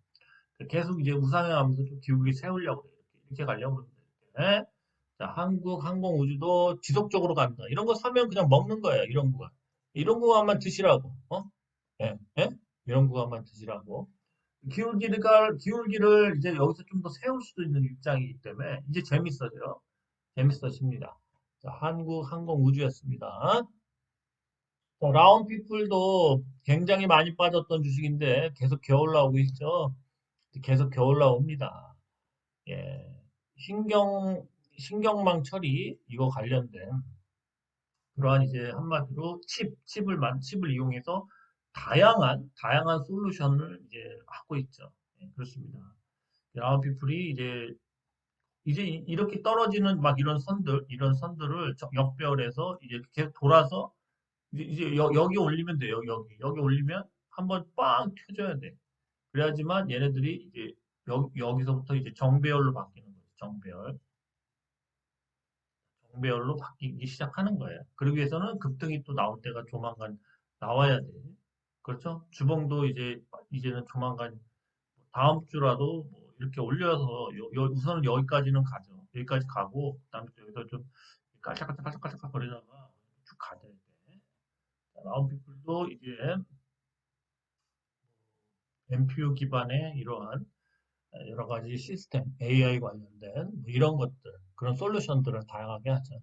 계속 이제 우상향하면서 좀 기울기 세우려고 그래요. 이렇게 가려고 그러는데. 예? 자, 한국 항공우주도 지속적으로 갑니다. 이런 거 사면 그냥 먹는 거예요, 이런 구간. 이런 구간만 드시라고, 예, 예? 이런 구간만 드시라고. 기울기를 이제 여기서 좀 더 세울 수도 있는 입장이기 때문에 이제 재밌어져요. 재밌어집니다. 자, 한국항공우주였습니다. 자, 라운피플도 굉장히 많이 빠졌던 주식인데 계속 겨울나오고 있죠. 계속 겨울나옵니다 예. 신경망 처리 이거 관련된 그러한 이제 한마디로 칩을 이용해서 다양한 솔루션을 이제 하고 있죠. 예, 그렇습니다. 라운피플이 이제 이렇게 떨어지는 막 이런 선들을 역별해서 이제 계속 돌아서 이제 여기 올리면 돼요. 여기 올리면 한번 빵 켜줘야 돼. 그래야지만 얘네들이 이제 여기서부터 이제 정배열로 바뀌는 거죠. 정배열로 바뀌기 시작하는 거예요. 그러기 위해서는 급등이 또 나올 때가 조만간 나와야 돼. 그렇죠? 주봉도 이제는 조만간 다음 주라도 뭐 이렇게 올려서 우선은 여기까지는 가죠. 여기까지 가고 그다음에 또 여기서 좀 깔짝깔짝깔짝깔짝 거리다가 쭉 가야 돼. 라운피플도 이제 MPU 기반의 이러한 여러 가지 시스템, AI 관련된 뭐 이런 것들, 그런 솔루션들을 다양하게 하죠.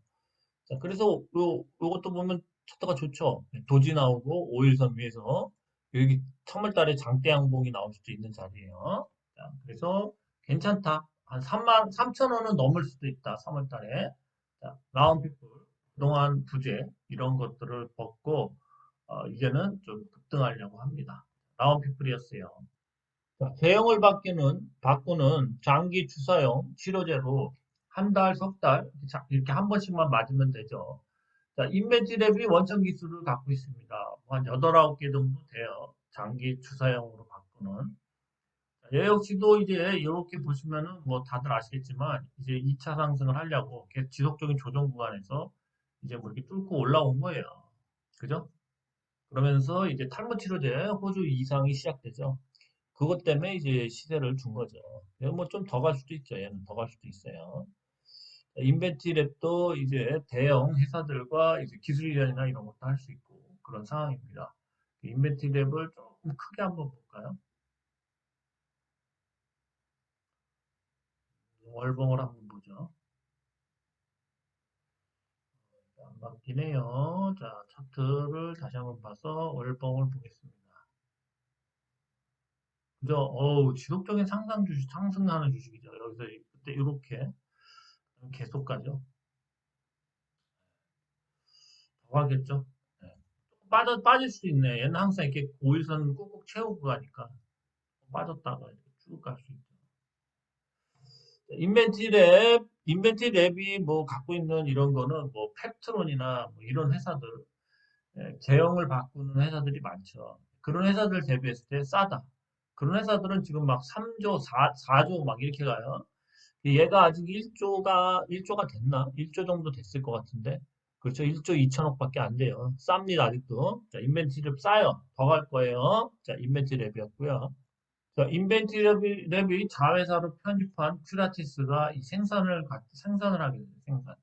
자, 그래서 요것도 보면 차트가 좋죠. 도지 나오고 5일선 위에서 여기 3월 달에 장대 양봉이 나올 수도 있는 자리예요. 자, 그래서 괜찮다. 한 3만 3천 원은 넘을 수도 있다. 3월 달에. 자, 라운피플 그동안 부재 이런 것들을 벗고 이제는 좀 급등하려고 합니다. 라운피플이었어요. 자, 제형을 바꾸는 장기 주사용 치료제로 한 달, 석 달, 이렇게 한 번씩만 맞으면 되죠. 자, 인벤지랩이 원천 기술을 갖고 있습니다. 한 8, 9개 정도 돼요. 장기 주사용으로 바꾸는. 자, 얘 역시도 이제 이렇게 보시면은 뭐 다들 아시겠지만 이제 2차 상승을 하려고 계속 지속적인 조정 구간에서 이제 뭐 이렇게 뚫고 올라온 거예요. 그죠? 그러면서 이제 탈모 치료제 호주 이상이 시작되죠. 그것 때문에 이제 시세를 준 거죠. 뭐 좀 더 갈 수도 있죠. 얘는 더 갈 수도 있어요. 인벤티랩도 이제 대형 회사들과 이제 기술이나 이런 것도 할 수 있고 그런 상황입니다. 인벤티랩을 조금 크게 한번 볼까요? 월봉을 한번 보죠. 안 맞긴 해요. 자, 차트를 다시 한번 봐서 월봉을 보겠습니다. 그죠? 지속적인 상승하는 주식이죠. 여기서 그때 이렇게 계속 가죠. 더 가겠죠? 네. 빠질 수 있네. 얘는 항상 이렇게 5일선 꾹꾹 채우고 가니까 빠졌다가 이렇게 쭉 갈 수 있죠. 인벤티랩이 뭐 갖고 있는 이런 거는 뭐 펩트론이나 뭐 이런 회사들, 제형을 바꾸는 회사들이 많죠. 그런 회사들 대비했을 때 싸다. 그런 회사들은 지금 막 3조, 4조 막 이렇게 가요. 얘가 아직 1조가 됐나? 1조 정도 됐을 것 같은데. 그렇죠. 1조 2천억밖에 안 돼요. 쌉니다, 아직도. 자, 인벤티랩 싸요. 더 갈 거예요. 자, 인벤티랩이었고요. 자, 인벤티랩이 자회사로 편입한 큐라티스가 생산을 하게 돼요. 생산.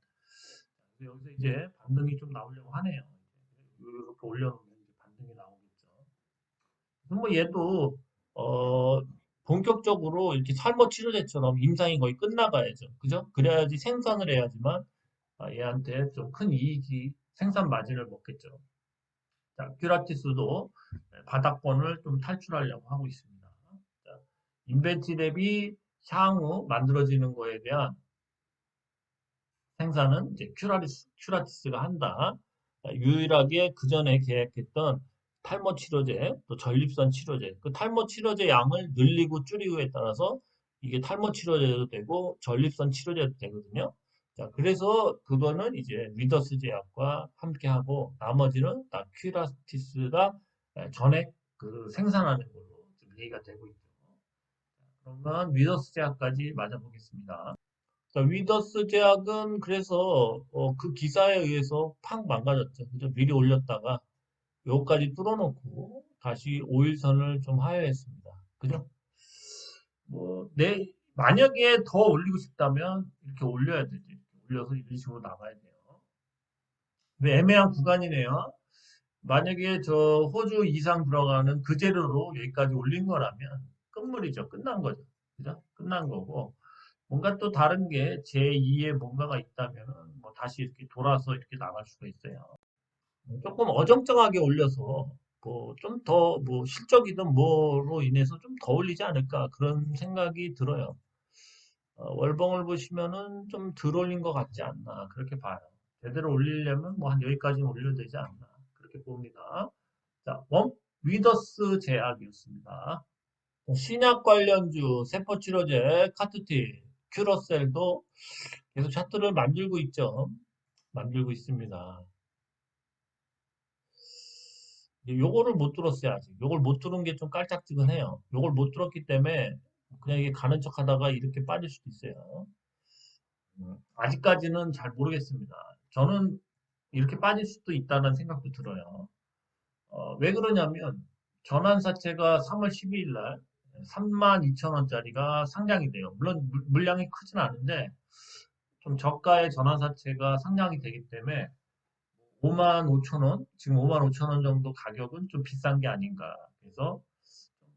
그래서 여기서 이제 반등이 좀 나오려고 하네요. 이렇게 올려놓으면 이제 반등이 나오겠죠. 그래서 뭐 얘도 어, 본격적으로 이렇게 삶어 치료제처럼 임상이 거의 끝나가야죠. 그죠? 그래야지 생산을 해야지만 얘한테 좀 큰 이익이 생산 마진을 먹겠죠. 자, 큐라티스도 바닥권을 좀 탈출하려고 하고 있습니다. 자, 인벤티랩이 향후 만들어지는 거에 대한 생산은 이제 큐라티스가 한다. 유일하게 그 전에 계획했던 탈모 치료제, 또 전립선 치료제, 그 탈모 치료제 양을 늘리고 줄이고에 따라서 이게 탈모 치료제도 되고 전립선 치료제도 되거든요. 자, 그래서 그거는 이제 위더스 제약과 함께 하고 나머지는 다 큐라티스가 전액 그 생산하는 걸로 지금 얘기가 되고 있죠. 그러면 위더스 제약까지 맞아보겠습니다. 자, 위더스 제약은 그래서 그 기사에 의해서 팍 망가졌죠. 그죠? 미리 올렸다가 요까지 뚫어놓고 다시 5일선을 좀 하회했습니다. 그죠? 뭐, 만약에 더 올리고 싶다면 이렇게 올려야 되지. 올려서 이런 식으로 나가야 돼요. 근데 애매한 구간이네요. 만약에 저 호주 이상 들어가는 그 재료로 여기까지 올린 거라면 끝물이죠. 끝난 거죠. 그죠? 끝난 거고. 뭔가 또 다른 게 제2의 뭔가가 있다면 뭐 다시 이렇게 돌아서 이렇게 나갈 수가 있어요. 조금 어정쩡하게 올려서 뭐 좀 더 뭐 실적이든 뭐로 인해서 좀 더 올리지 않을까 그런 생각이 들어요. 월봉을 보시면은 좀 덜 올린 것 같지 않나 그렇게 봐요. 제대로 올리려면 뭐 한 여기까지는 올려야 되지 않나 그렇게 봅니다. 자, 위더스 제약이었습니다. 신약 관련주, 세포치료제, 카투틴, 큐러셀도 계속 차트를 만들고 있죠. 만들고 있습니다. 요거를 못 들었어요, 아직. 요걸 못 들은 게 좀 깔짝지근해요. 요걸 못 들었기 때문에 그냥 이게 가는 척 하다가 이렇게 빠질 수도 있어요. 아직까지는 잘 모르겠습니다. 저는 이렇게 빠질 수도 있다는 생각도 들어요. 왜 그러냐면 전환사채가 3월 12일 날 32,000원짜리가 상장이 돼요. 물론 물량이 크진 않은데 좀 저가의 전환사채가 상장이 되기 때문에 55,000원, 지금 55,000원 정도 가격은 좀 비싼 게 아닌가. 그래서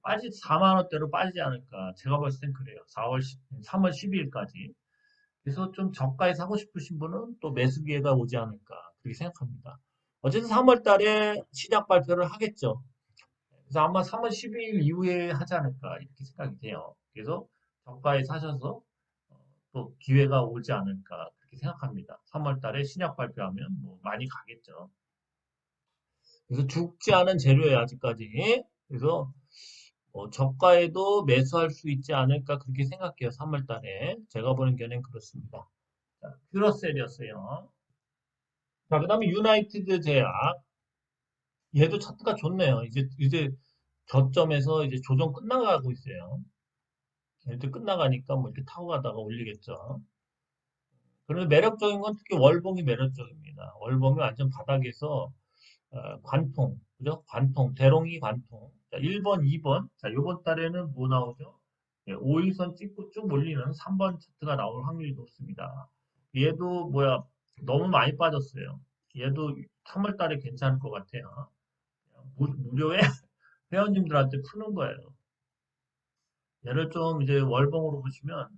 4만 원대로 빠지지 않을까. 제가 봤을 땐 그래요. 3월 12일까지. 그래서 좀 저가에 사고 싶으신 분은 또 매수 기회가 오지 않을까. 그렇게 생각합니다. 어쨌든 3월 달에 시작 발표를 하겠죠. 그래서 아마 3월 12일 이후에 하지 않을까. 이렇게 생각이 돼요. 그래서 저가에 사셔서 또 기회가 오지 않을까. 그렇게 생각합니다. 3월 달에 신약 발표하면 뭐 많이 가겠죠. 그래서 죽지 않은 재료예요, 아직까지. 그래서 저가에도 매수할 수 있지 않을까 그렇게 생각해요. 3월 달에. 제가 보는 견해는 그렇습니다. 자, 큐러셀이었어요. 자, 그다음에 유나이티드 제약. 얘도 차트가 좋네요. 이제 저점에서 이제 조정 끝나가고 있어요. 얘도 끝나가니까 뭐 이렇게 타고 가다가 올리겠죠. 그런데 매력적인 건 특히 월봉이 매력적입니다. 월봉이 완전 바닥에서 관통, 그죠? 관통, 대롱이 관통. 자, 1번, 2번. 자, 요번 달에는 뭐 나오죠? 예, 5일선 찍고 쭉 올리는 3번 차트가 나올 확률이 높습니다. 얘도 뭐야, 너무 많이 빠졌어요. 얘도 3월 달에 괜찮을 것 같아요. 무료에 회원님들한테 푸는 거예요. 얘를 좀 이제 월봉으로 보시면,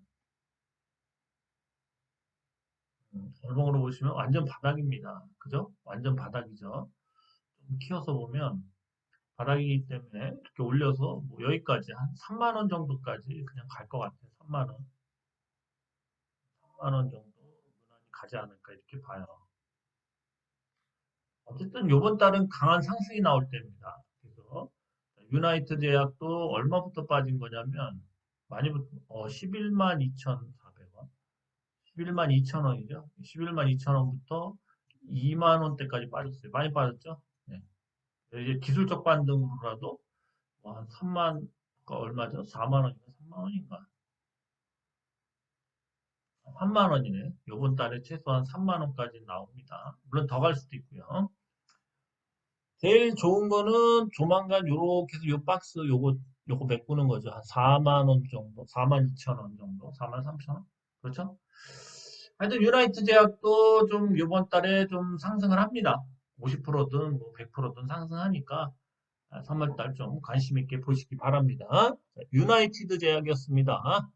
월봉으로 보시면 완전 바닥입니다. 그죠? 완전 바닥이죠. 좀 키워서 보면, 바닥이기 때문에 이렇게 올려서 뭐 여기까지 한 3만 원 정도까지 그냥 갈 것 같아요. 3만 원, 3만 원 정도 무난히 가지 않을까 이렇게 봐요. 어쨌든 요번 달은 강한 상승이 나올 때입니다. 그래서 유나이트 제약도 얼마부터 빠진 거냐면 많이 11만 2,400원, 11만 2천 원이죠. 11만 2천 원부터 2만 원대까지 빠졌어요. 많이 빠졌죠? 네. 이제 기술적 반등으로라도 한 3만 얼마죠? 4만 원인가 3만 원인가? 3만 원이네. 요번 달에 최소한 3만 원까지 나옵니다. 물론 더 갈 수도 있고요. 제일 좋은 거는 조만간 요렇게 해서 요 박스 요거 메꾸는 거죠. 한 4만 원 정도, 4만 2천 원 정도, 4만 3천 원. 그렇죠? 하여튼 유나이트 제약도 좀 요번 달에 좀 상승을 합니다. 50%든 뭐 100%든 상승하니까 3월 달 좀 관심 있게 보시기 바랍니다. 자, 유나이티드 제약이었습니다.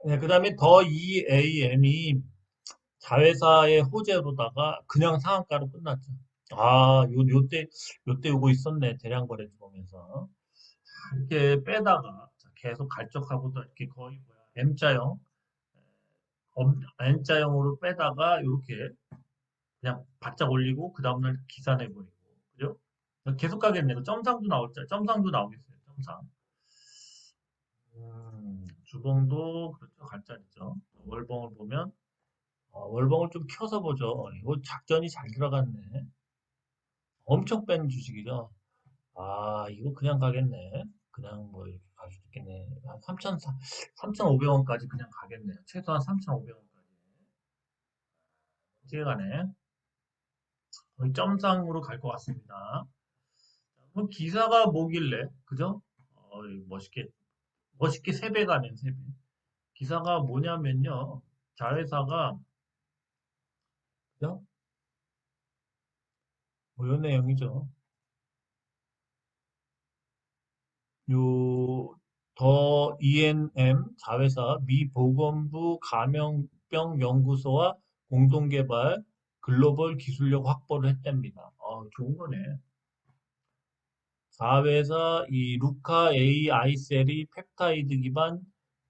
네, 그 다음에 더 EAM이 자회사의 호재로다가 그냥 상한가로 끝났죠. 요때 요거 있었네. 대량 거래 들어오면서. 이렇게 빼다가 계속 갈적하고도 이렇게 거의 뭐야. M자형, N자형으로 빼다가 이렇게 그냥 바짝 올리고 그 다음날 기사 내버리고. 그죠? 계속 가겠네요. 점상도 나오겠어요. 점상. 주봉도 그렇죠. 갈 자리죠. 월봉을 보면 월봉을 좀 켜서 보죠. 이거 작전이 잘 들어갔네. 엄청 뺀 주식이죠. 이거 그냥 가겠네. 그냥 뭐 이렇게 갈 수도 있겠네. 한 3,500원까지 그냥 가겠네요. 최소한 3,500원까지. 가네. 거의 점상으로 갈 것 같습니다. 그럼 기사가 뭐길래, 그죠? 멋있게, 멋있게 3배 가네, 3배. 기사가 뭐냐면요. 자회사가, 그죠? 뭐 이런 내용이죠. 요, 더 ENM 자회사 미 보건부 감염 감염병 연구소와 공동개발 글로벌 기술력 확보를 했답니다. 좋은 거네. 자회사 이 루카 A 아이셀이 펩타이드 기반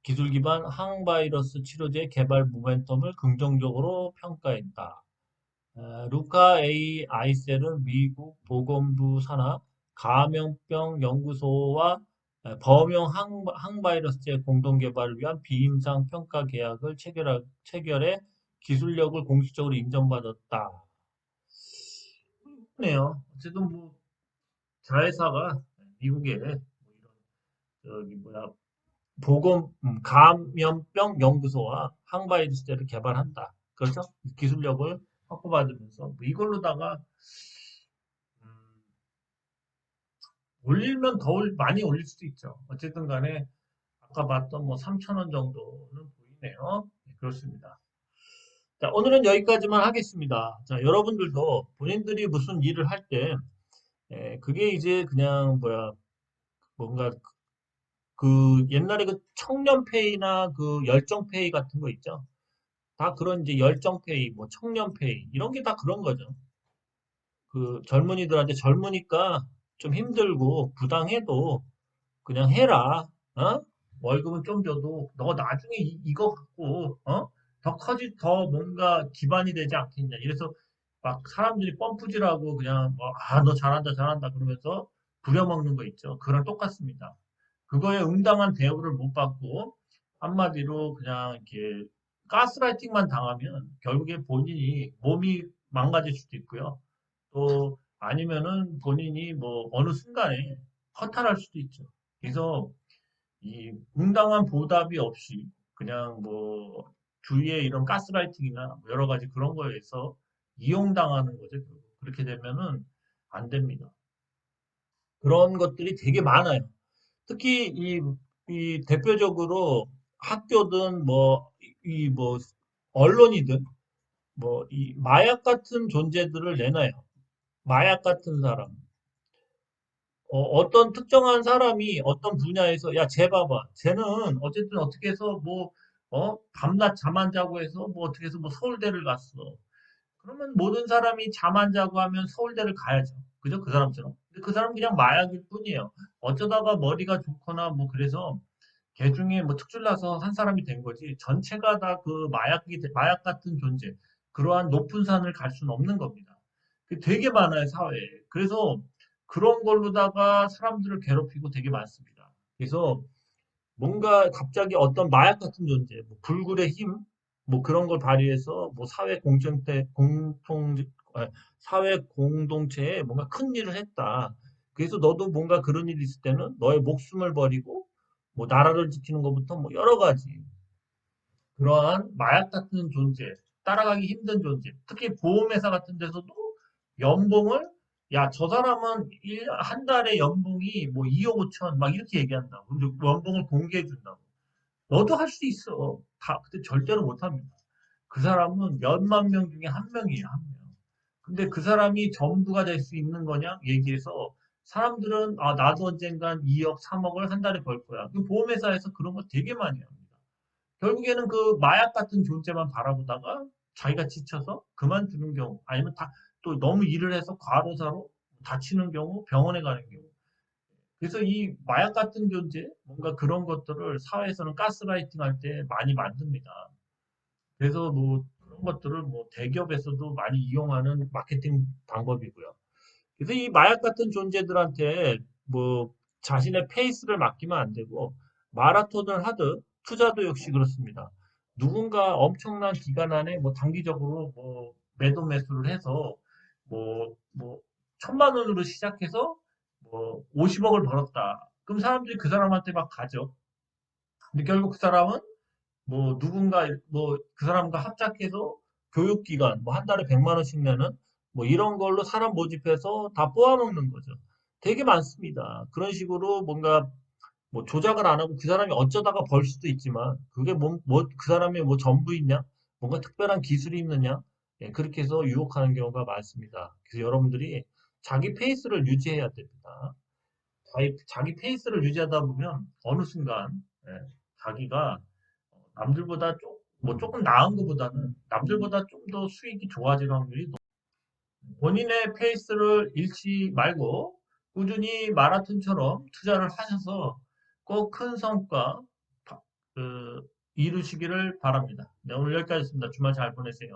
기술 기반 항바이러스 치료제 개발 모멘텀을 긍정적으로 평가했다. 루카 A 아이셀은 미국 보건부 산하 감염병 연구소와 범용 항바이러스제 공동 개발을 위한 비임상 평가 계약을 체결해 기술력을 공식적으로 인정받았다. 네요. 어쨌든 뭐 자회사가 미국에 뭐 이런 저기 뭐야 감염병 연구소와 항바이러스제를 개발한다. 그렇죠? 기술력을 확보받으면서 뭐 이걸로다가 음, 올리면 많이 올릴 수도 있죠. 어쨌든 간에 아까 봤던 뭐 3천 원 정도는 보이네요. 네, 그렇습니다. 자, 오늘은 여기까지만 하겠습니다. 자, 여러분들도 본인들이 무슨 일을 할 때, 그게 이제 그냥 뭐야, 뭔가 그 옛날에 그 청년페이나 그 열정페이 같은 거 있죠. 다 그런 이제 열정페이, 뭐 청년페이 이런 게 다 그런 거죠. 그 젊은이들한테 젊으니까 좀 힘들고 부당해도 그냥 해라. 어? 월급은 좀 줘도 너 나중에 거 갖고 더 뭔가 기반이 되지 않겠냐. 이래서 막 사람들이 펌프질하고 그냥 뭐, 너 잘한다 잘한다 그러면서 부려먹는 거 있죠. 그랑 똑같습니다. 그거에 응당한 대우를 못 받고 한마디로 그냥 이렇게 가스라이팅만 당하면 결국에 본인이 몸이 망가질 수도 있고요. 또 아니면은 본인이 뭐 어느 순간에 허탈할 수도 있죠. 그래서 이 응당한 보답이 없이 그냥 뭐 주위에 이런 가스라이팅이나 뭐 여러 가지 그런 거에서 이용당하는 거죠. 그렇게 되면은 안 됩니다. 그런 것들이 되게 많아요. 특히 이 대표적으로 학교든 뭐, 뭐, 언론이든 뭐, 이 마약 같은 존재들을 내놔요. 마약 같은 사람. 어떤 특정한 사람이 어떤 분야에서, 야, 쟤 봐봐. 쟤는 어쨌든 어떻게 해서 뭐, 밤낮 잠 안 자고 해서 뭐 어떻게 해서 뭐 서울대를 갔어. 그러면 모든 사람이 잠 안 자고 하면 서울대를 가야죠. 그죠? 그 사람처럼. 근데 그 사람 그냥 마약일 뿐이에요. 어쩌다가 머리가 좋거나 뭐 그래서 개 중에 뭐 특출 나서 한 사람이 된 거지. 전체가 다 그 마약 같은 존재. 그러한 높은 산을 갈 수는 없는 겁니다. 되게 많아요, 사회에. 그래서 그런 걸로다가 사람들을 괴롭히고 되게 많습니다. 그래서 뭔가 갑자기 어떤 마약 같은 존재, 뭐 불굴의 힘, 뭐 그런 걸 발휘해서 뭐 사회 공동체에 뭔가 큰 일을 했다. 그래서 너도 뭔가 그런 일이 있을 때는 너의 목숨을 버리고 뭐 나라를 지키는 것부터 뭐 여러 가지 그러한 마약 같은 존재, 따라가기 힘든 존재, 특히 보험회사 같은 데서도 연봉을 야, 저 사람은 한 달에 연봉이 뭐 2억 5천 막 이렇게 얘기한다고. 연봉을 공개해 준다고. 너도 할 수 있어. 근데 절대로 못 합니다. 그 사람은 몇만 명 중에 한 명이에요, 한 명. 근데 그 사람이 전부가 될 수 있는 거냐? 얘기해서 사람들은 나도 언젠간 2억, 3억을 한 달에 벌 거야. 그 보험회사에서 그런 거 되게 많이 합니다. 결국에는 그 마약 같은 존재만 바라보다가 자기가 지쳐서 그만두는 경우, 아니면 또 너무 일을 해서 과로사로 다치는 경우, 병원에 가는 경우. 그래서 이 마약 같은 존재, 뭔가 그런 것들을 사회에서는 가스라이팅 할 때 많이 만듭니다. 그래서 뭐 그런 것들을 뭐 대기업에서도 많이 이용하는 마케팅 방법이고요. 그래서 이 마약 같은 존재들한테 뭐 자신의 페이스를 맡기면 안 되고 마라톤을 하듯 투자도 역시 그렇습니다. 누군가 엄청난 기간 안에 뭐 단기적으로 뭐 매도 매수를 해서 뭐 1,000만 원으로 시작해서 뭐 50억을 벌었다. 그럼 사람들이 그 사람한테 막 가죠. 근데 결국 그 사람은 뭐 누군가 뭐 그 사람과 합작해서 교육기관 뭐 한 달에 100만 원씩 내는 뭐 이런 걸로 사람 모집해서 다 뽑아먹는 거죠. 되게 많습니다. 그런 식으로 뭔가 뭐 조작을 안 하고 그 사람이 어쩌다가 벌 수도 있지만 그게 그 사람의 뭐 전부 있냐? 뭔가 특별한 기술이 있느냐? 예, 그렇게 해서 유혹하는 경우가 많습니다. 그래서 여러분들이 자기 페이스를 유지해야 됩니다. 자기 페이스를 유지하다 보면 어느 순간 예, 자기가 남들보다 뭐 조금 나은 것보다는 남들보다 좀 더 수익이 좋아질 확률이 본인의 페이스를 잃지 말고 꾸준히 마라톤처럼 투자를 하셔서 꼭 큰 성과 그, 이루시기를 바랍니다. 네, 오늘 여기까지 있습니다. 주말 잘 보내세요.